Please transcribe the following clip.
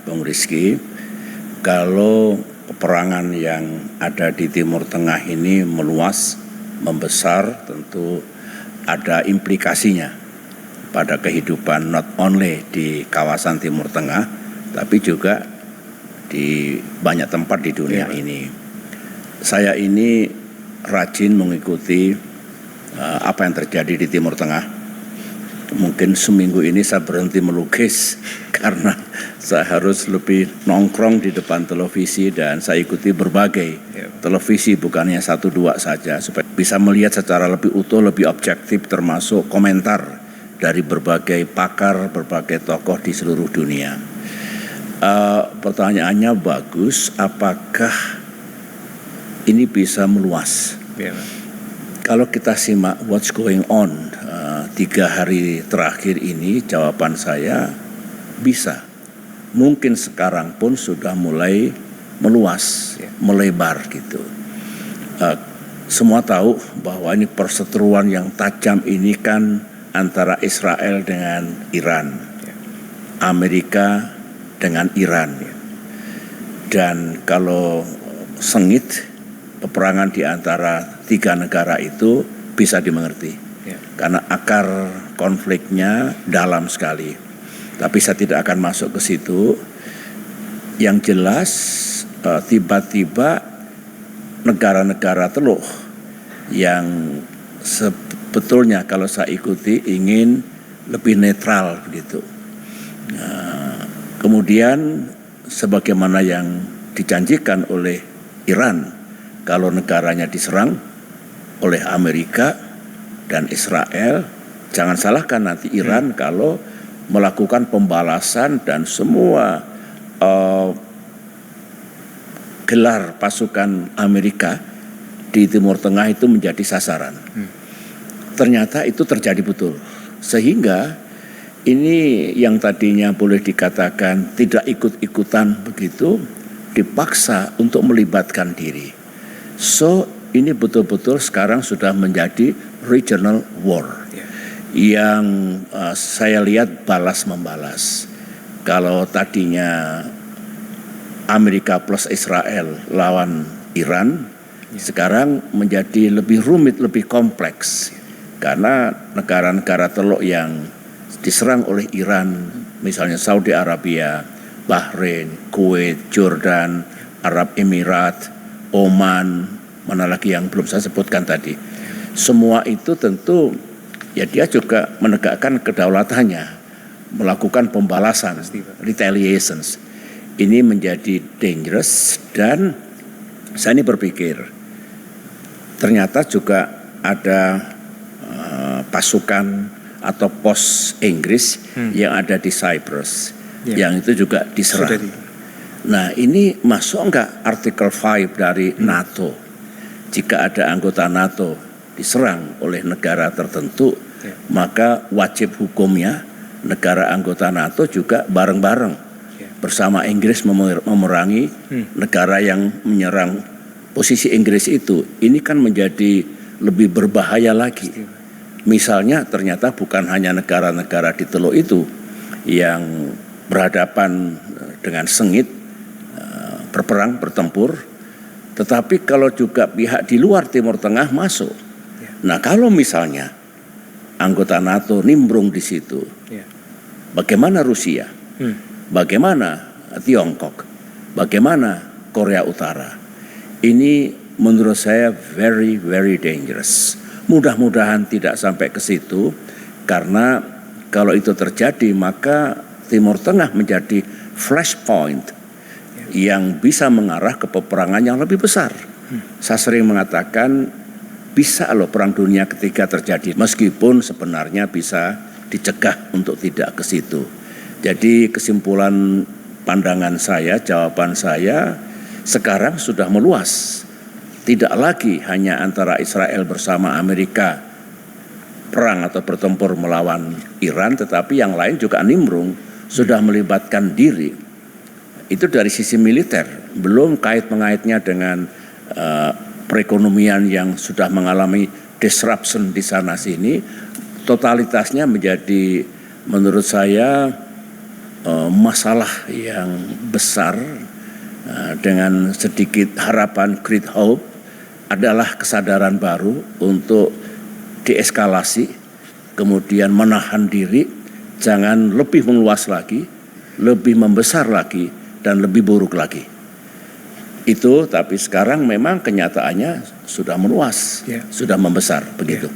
Bung Rizky, kalau peperangan yang ada di Timur Tengah ini meluas, membesar, tentu ada implikasinya pada kehidupan not only di kawasan Timur Tengah, tapi juga di banyak tempat di dunia ini. Saya ini rajin mengikuti apa yang terjadi di Timur Tengah. Mungkin seminggu ini saya berhenti melukis karena saya harus lebih nongkrong di depan televisi dan saya ikuti berbagai televisi, bukannya 1-2 saja, supaya bisa melihat secara lebih utuh, lebih objektif, termasuk komentar dari berbagai pakar, berbagai tokoh di seluruh dunia. Pertanyaannya bagus, apakah ini bisa meluas? Kalau kita simak what's going on 3 hari terakhir ini, jawaban saya bisa. Mungkin sekarang pun sudah mulai meluas, melebar gitu. Semua tahu bahwa ini perseteruan yang tajam ini kan antara Israel dengan Iran, Amerika dengan Iran. Dan kalau sengit, peperangan di antara 3 negara itu bisa dimengerti. Karena akar konfliknya dalam sekali. Tapi saya tidak akan masuk ke situ. Yang jelas tiba-tiba negara-negara Teluk yang sebetulnya kalau saya ikuti ingin lebih netral begitu. Kemudian sebagaimana yang dijanjikan oleh Iran, kalau negaranya diserang oleh Amerika dan Israel, jangan salahkan nanti Iran kalau melakukan pembalasan dan semua gelar pasukan Amerika di Timur Tengah itu menjadi sasaran. Ternyata itu terjadi betul. Sehingga ini yang tadinya boleh dikatakan tidak ikut-ikutan begitu, dipaksa untuk melibatkan diri. So ini betul-betul sekarang sudah menjadi regional war yang saya lihat balas membalas. Kalau tadinya Amerika plus Israel lawan Iran, sekarang menjadi lebih rumit, lebih kompleks. Karena negara-negara Teluk yang diserang oleh Iran, misalnya Saudi Arabia, Bahrain, Kuwait, Jordan, Arab Emirat, Oman, mana lagi yang belum saya sebutkan tadi. Semua itu tentu ya dia juga menegakkan kedaulatannya, melakukan pembalasan, retaliations. Ini menjadi dangerous dan saya ini berpikir ternyata juga ada pasukan atau pos Inggris yang ada di Cyprus yang itu juga diserang. Nah ini masuk enggak artikel 5 dari NATO? Jika ada anggota NATO diserang oleh negara tertentu, maka wajib hukumnya negara anggota NATO juga bareng-bareng bersama Inggris memerangi negara yang menyerang posisi Inggris itu. Ini kan menjadi lebih berbahaya lagi. Misalnya ternyata bukan hanya negara-negara di Teluk itu yang berhadapan dengan sengit, berperang, bertempur, tetapi kalau juga pihak di luar Timur Tengah masuk. Nah kalau misalnya anggota NATO nimbrung di situ, bagaimana Rusia? Bagaimana Tiongkok? Bagaimana Korea Utara? Ini menurut saya very, very dangerous. Mudah-mudahan tidak sampai ke situ, karena kalau itu terjadi maka Timur Tengah menjadi flashpoint yang bisa mengarah ke peperangan yang lebih besar. Saya sering mengatakan bisa loh perang dunia ketiga terjadi, meskipun sebenarnya bisa dicegah untuk tidak ke situ. Jadi kesimpulan pandangan saya, jawaban saya sekarang sudah meluas. Tidak lagi hanya antara Israel bersama Amerika perang atau bertempur melawan Iran, tetapi yang lain juga nimbrung, sudah melibatkan diri. Itu dari sisi militer, belum kait-mengaitnya dengan perekonomian yang sudah mengalami disruption di sana sini. Totalitasnya menjadi menurut saya masalah yang besar dengan sedikit harapan, great hope, adalah kesadaran baru untuk deeskalasi, kemudian menahan diri, jangan lebih meluas lagi, lebih membesar lagi, dan lebih buruk lagi. Itu, tapi sekarang memang kenyataannya sudah meluas, sudah membesar, begitu.